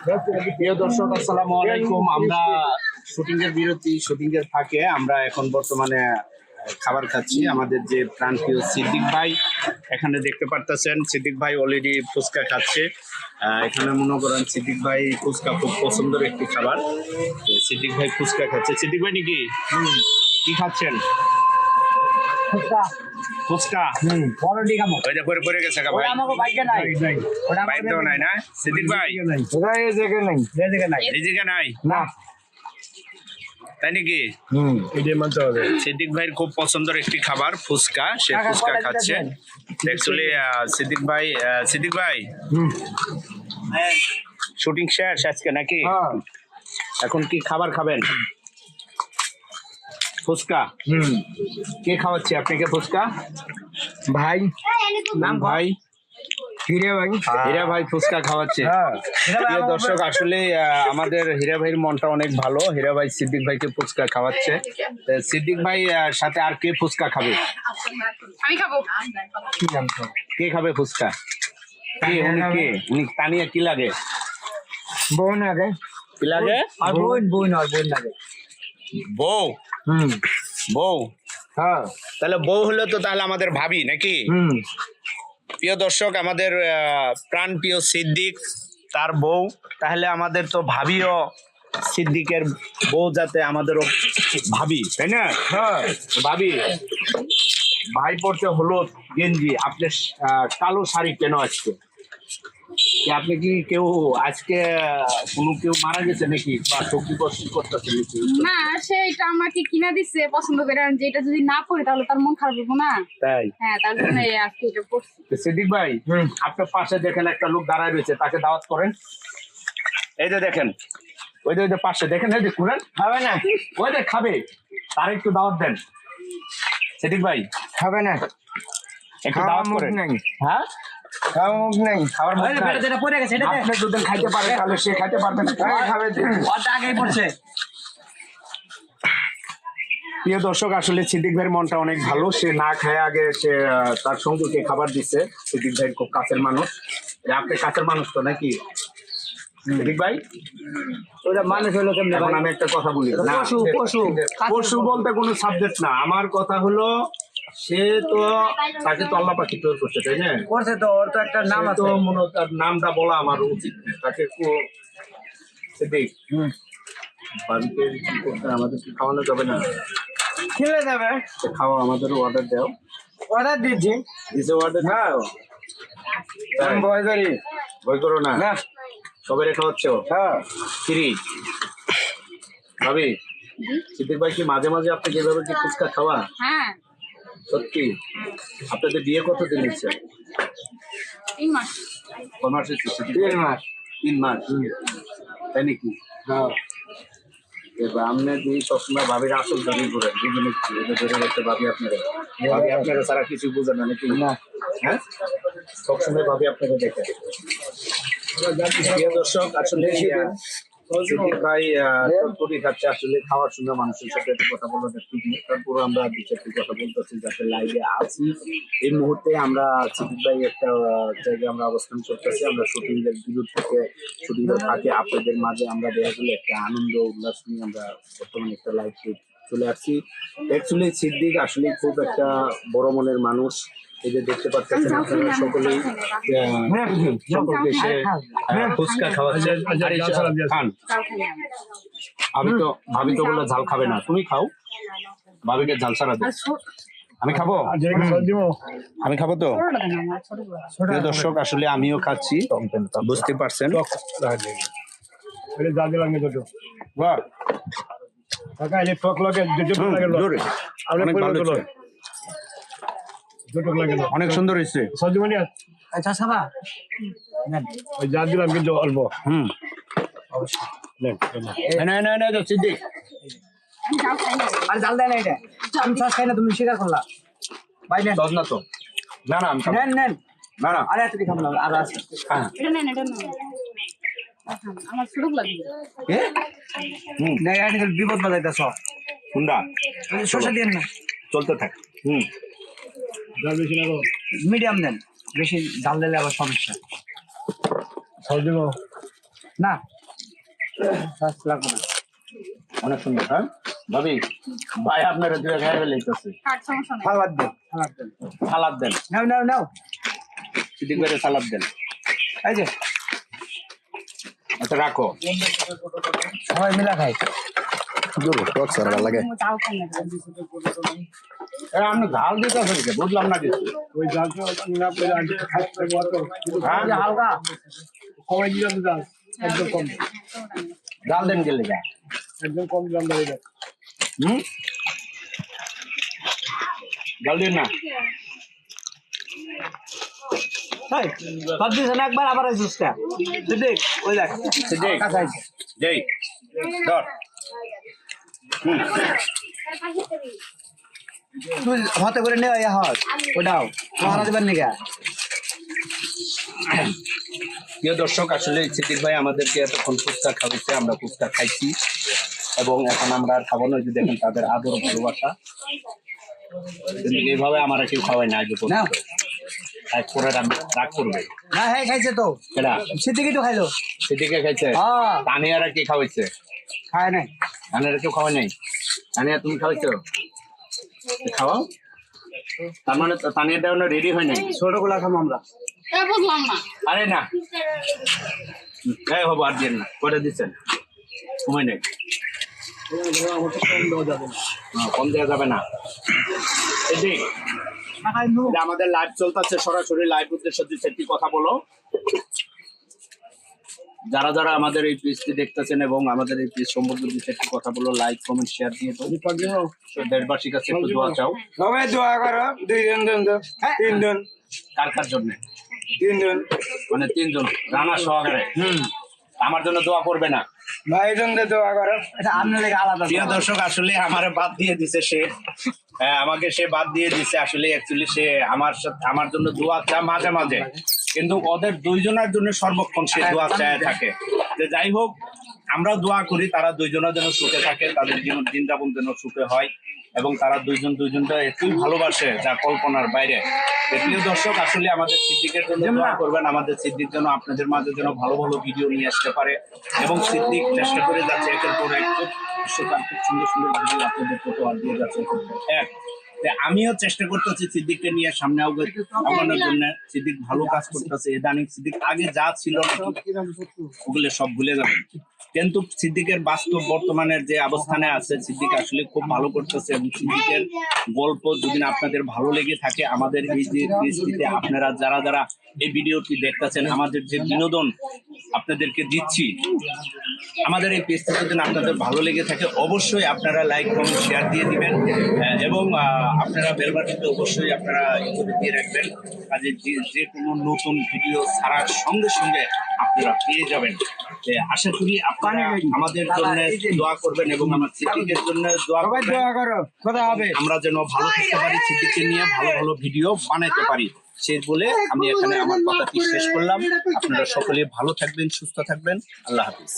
প্রিয় দর্শক, আসসালামু আলাইকুম। আমরা শুটিং এর ফাঁকে আমরা এখন বর্তমানে খাবার খাচ্ছি। আমাদের যে প্রাণপ্রিয় সিদ্দিক ভাই এখানে দেখতে পারতেছেন, সিদ্দিক ভাই অলরেডি ফুচকা খাচ্ছে। এখানে মনে করেন সিদ্দিক ভাই ফুচকা খুব পছন্দের একটি খাবার। সিদ্দিক ভাই ফুচকা খাচ্ছে। সিদ্দিক ভাই নাকি কি খাচ্ছেন? ফুচকা। ওই যে পরে গেছে গা ভাই। বাইকটাও নাই না সিদ্দিক ভাই? এই জায়গা নাই না, তাই নাকি? সিদ্দিক ভাইয়ের খুব পছন্দের একটি খাবার ফুচকা। সে ফুচকা খাচ্ছে। অ্যাকচুয়ালি সিদ্দিক ভাই শুটিং শেষ আজকে নাকি? এখন কি খাবার খাবেন? ফুচকা। কে খাওয়াচ্ছে আপনাকে ফুচকা? ভাই নাম ভাই? হীরা ভাই ফুচকা খাওয়াচ্ছে। প্রিয় দর্শক, আসলে আমাদের হীরা ভাইয়ের মনটা অনেক ভালো। হীরা ভাই সিদ্দিক ভাইকে ফুচকা খাওয়াচ্ছে। সিদ্দিক ভাই সাথে আর কে ফুচকা খাবে? আমি খাবো। কে খাবে ফুচকা? উনি তানিয়া কি লাগে? বোন আগে কি লাগে? বোন লাগে। বউ। বউ। হ্যাঁ, তাহলে বউ হলে তো তাহলে আমাদের ভাবি নাকি? প্রিয় দর্শক, আমাদের প্রাণ প্রিয় সিদ্দিক তার বউ, তাহলে আমাদের তো ভাবিও সিদ্দিকের বউ, যাতে আমাদেরও ভাবি, তাই না? হ্যাঁ, ভাবি ভাই পড়তে হলুদ গেঞ্জি, আপনি কালো শাড়ি কেন আজকে? আপনি কি কেউ আজকে কেউ মারা গেছে নাকি, বা সবজি কষ্ট করতেছে নাকি? না, সেটা আমাকে কিনা দিচ্ছে পছন্দ করে, যে এটা যদি না পড়ি তাহলে তার মন খারাপ হবে না। তাই? হ্যাঁ, তার জন্য আজকে এটা পড়ছি। সিদ্দিক ভাই, আপনার পাশে দেখেন একটা লোক দাঁড়ায় রয়েছে, তাকে দাওয়াত করেন। এই যে দেখেন, ওই যে পাশে দেখেন, এই যে কুরেন খাবে না, ওই যে খাবে, তার একটু দাওয়াত দেন। সিদ্দিক ভাই খাবে না, একটু দাওয়াত করেন। হ্যাঁ, খাওয়া মুখ নেই। খাবার মুখ নাই। যেটা পড়ে গেছে আপনি যদি খাইতে পারেন তাহলে সে খাইতে পারবে না। খাবে, ওটা আগেই পড়ছে। প্রিয় দর্শক, আসলে সিদ্দিক ভাইয়ের মনটা অনেক ভালো। সে না খায় আগে সে তার সঙ্গীকে খাবার দিচ্ছে। সিদ্দিক ভাইয়ের খুব কাছের মানুষ। আপনি কাছের মানুষ তো নাকি সিদ্দিক ভাই? ওটা মানুষ হলো কেমনে? এখন আমি একটা কথা বলি, না পশু বলতে কোনো সাবজেক্ট না। আমার কথা হলো, সে তো তাকে তো আল্লাহ পাখি তৈরি করছে, তাই না? করছে তো, ওর তো একটা নাম তো আছে। মনে হয় তার নামটা বলা আমার উচিত না। তাকে সিদ্দিক বাড়িতে কি করতে, আমাদের কি খাওয়ানো যাবে না? খেলে যাবে, খাওয়া, আমাদেরও অর্ডার দাও। অর্ডার দিচ্ছি। দিছে অর্ডার? হ্যাঁ, আমি ভয় করি। ভয় করো না, না, সবাই রেখা হচ্ছে। হ্যাঁ, ফ্রি ভাবি, সিদ্দিক ভাই কি মাঝে মাঝে আপনাকে এভাবে কি ফুচকা খাওয়া? হ্যাঁ, সত্যি? আপনাদের বিয়ে কতদিন হচ্ছে? 3 মাস। কয় মাস হচ্ছে? 3 মাস। 3 মাস। তাই নাকি? হ্যাঁ, এবার আপনি দিয়ে সবসময় ভাবির আসল দাবি করেন, বুঝলেন কি? এটা ধরে রাখতে ভাবি আপনারা, ভাবি আপনারা ছাড়া কিছু বুঝেন না নাকি? না, হ্যাঁ, সবসময় ভাবি আপনারা দেখেন। প্রিয় দর্শক, আসলে সিদ্দিক ভাই চটপটি খাচ্ছে। আসলে খাওয়ার সময় মানুষের সাথে একটু কথা বলাটা ঠিক নেই, তারপরে আমরা দু চারটি কথা বলতেছি, যাতে লাইভে আছি। এই মুহূর্তে আমরা সিদ্দিক ভাই একটা জায়গায় আমরা অবস্থান করতেছি। আমরা শুটিং এর বিরুদ্ধ থেকে, শুটিং এর ফাঁকে আপনাদের মাঝে আমরা দেখা গেলে একটা আনন্দ উল্লাস নিয়ে আমরা বর্তমানে একটা লাইভ চলে আসছি। অ্যাকচুয়ালি সিদ্দিক আসলে খুব একটা বড় মনের মানুষ। এই যে দেখতে পাচ্ছেন আপনারা সকলেই, সকলকে সে ফুচকা খাওয়াচ্ছে। খান। ভাবি তো বললো ঝাল খাবে না, তুমি খাও। ভাবিকে ঝাল ছাড়া দে। আমি খাবো? আমি খাবো তো। প্রিয় দর্শক, আসলে আমিও খাচ্ছি, বুঝতে পারছেন। বাহ, জোরে। অনেক ভালো হয়েছে। অনেক সুন্দর হয়েছে। আচ্ছা সাবা ওই যা দিলাম কিন্তু অল্প। সিদ্দিক আমি যাও খাই না। আর জাল দেয় না এটা। আমি সস খাই না, তুমি স্বীকার করলা। ভাই নেন, দশ না তো? না না, আমি খাবো। নেন নেন। না না, আরে এত খাবো না, আর আছে। হ্যাঁ। এটা নেন, এটা নেন। আমার ছোট লাগবে। না, এটা কিন্তু বিপদ বাজাইতেছ। হুন্ডা শসা দিয়েন না, চলতে থাক। যা বেশি না মিডিয়াম দেন, বেশি জাল দিলে আবার সমস্যা। সব দিব। না সস লাগবে না। অনেক সুন্দর। হ্যাঁ ভাবি, ভাই আপনারা দুই খাই ফেলাইতেছে। আর সমস্যা নাই। সালাদ দে, সালাদ দে। সালাদ দেন, নাও নাও নাও। সিদ্দিক ভাইয়ের সালাদ দেন। এই যে আচ্ছা রাখো। সবাই মিলা খাই। টক স্যার ভালো লাগে চাও খাই না। আপনি ঝাল দিতেছেন কি? বুঝলাম না কিছু। ওই জালটা না পেলে আগে খাইতে বলতো হ্যাঁ এই যে হালকা কমাই দিলাম জাল একদম কম ঝাল দেন গেলে যা। একদম কম জাল দেবে এটা হুম, ঝাল দিন না। এই সব দিছে না একবার আবার আইছিস কা সিদ্দিক ওই দেখ সিদ্দিক, কাছে আইছে যেই ধর। হুম, তুই হাতে করে নে ইয়া হয় ওটাও মারা দিবেন নিগা প্রিয় দর্শক, আসলে সিদ্দিক ভাই আমাদেরকে এতক্ষণ ফুচকা খাওয়াইছে, আমরা ফুচকা খাইছি এবং এখন আমরা আর খাবো না। যে দেখেন তাদের আদর ভালোবাসা, কিন্তু এইভাবে আমার কেউ খাওয়াই না আগে না এক করে রাগ করবে। না হ্যাঁ খাইছে তো কেডা? সিদ্দিকই তো খাইলো সিদ্দিকে খাইছে, হ্যাঁ তানিয়ারা কি খাওয়াইছে? খায় নাই তানিয়ারা কেউ খাওয়াই নাই। তানিয়া তুমি খাওয়াইছো? খাওয়াও। তার মানে তানিয়াটা রেডি হয় নাই। ছোট গুলা খাম আমরা এ বুঝলাম না। আরে না, এই হবো আর দিন না, করে দিচ্ছেন সময় নেই। আমার তো কম দেওয়া যাবে না কম দেওয়া যাবে না। সিদ্দিক, না খাই নু এটা আমাদের লাইভ চলতেছে, সরাসরি লাইভ উদ্দেশ্য দিচ্ছে, একটি কথা বলো। যারা যারা আমাদের এই পেজটি দেখতেছেন এবং আমাদের এই পেজ সম্পর্কে দিচ্ছে একটি কথা বলো, লাইক কমেন্ট শেয়ার দিয়ে তো দেশবাসীর কাছে একটু দোয়া চাও। সবাই দোয়া করো 2 জন 3 জন কার কার জন্য? 3 জন মানে 3 জন রানা সহকারে। আমার জন্য দোয়া করবে না? ভাই জন দোয়া করো এটা আপনার লাগে আলাদা প্রিয় দর্শক, আসলে আমারে বাদ দিয়ে দিছে সে, আমাকে সে বাদ দিয়ে দিছে। আসলে অ্যাকচুয়ালি সে আমার জন্য দোয়া চায় মাঝে মাঝে, কিন্তু ওদের দুইজনের জন্য সর্বক্ষণ সে দোয়া চায় থাকে। যে যাই হোক, আমরা দোয়া করি তারা দুইজনের যেন সুখে থাকে, তাদের জীবন দিন যাপন যেন সুখে হয় এবং তারা দুইজনটা এতই ভালোবাসে যা কল্পনার বাইরে। তো প্রিয় দর্শক, আসলে আমাদের সিদ্দিকের জন্য দোয়া করবেন, আমাদের সিদ্দিক যেন আপনাদের মাঝে যেন ভালো ভালো ভিডিও নিয়ে আসতে পারে এবং সিদ্দিক চেষ্টা করে যাচ্ছে একের পর এক খুব সুন্দর সুন্দর ভিডিও আপনাদের উপহার দিয়ে যাচ্ছে একের পর এক। আমিও চেষ্টা করতেছি সিদ্দিককে নিয়ে সামনে আগানোর জন্য। সিদ্দিক ভালো কাজ করতেছে, ইদানিং সিদ্দিক আগে যা ছিল ওগুলো সব ভুলে যাবেন, কিন্তু সিদ্দিকের বাস্তব বর্তমানের যে অবস্থানে আছে সিদ্দিক আসলে খুব ভালো করতেছে। এবং সিদ্দিকের গল্প যদি আপনাদের ভালো লেগে থাকে, আমাদের এই যে পরিস্থিতিতে আপনারা যারা যারা এই ভিডিওটি দেখতেছেন, আমাদের যে বিনোদন আপনাদেরকে দিচ্ছি, আমাদের এই পেজটা যদি আপনাদের ভালো লেগে থাকে অবশ্যই আপনারা লাইক কমেন্ট শেয়ার দিয়ে দিবেন এবং আপনারা বেল বাটনটা অবশ্যই আপনারা দিয়ে রাখবেন, কাজে যে কোনো নতুন ভিডিও ছাড়ার সঙ্গে সঙ্গে আপনারা পেয়ে যাবেন। আশা করি আপনারা আমাদের জন্য দোয়া করবেন এবং আমার সিদ্দিকের জন্য দোয়া করো কথা হবে আমরা যেন ভালো থাকতে পারি, সিদ্দিককে নিয়ে ভালো ভালো ভিডিও বানাইতে পারি। সেই বলে আমি এখানে আমার কথাটি শেষ করলাম। আপনারা সকলে ভালো থাকবেন, সুস্থ থাকবেন। আল্লাহ হাফিজ।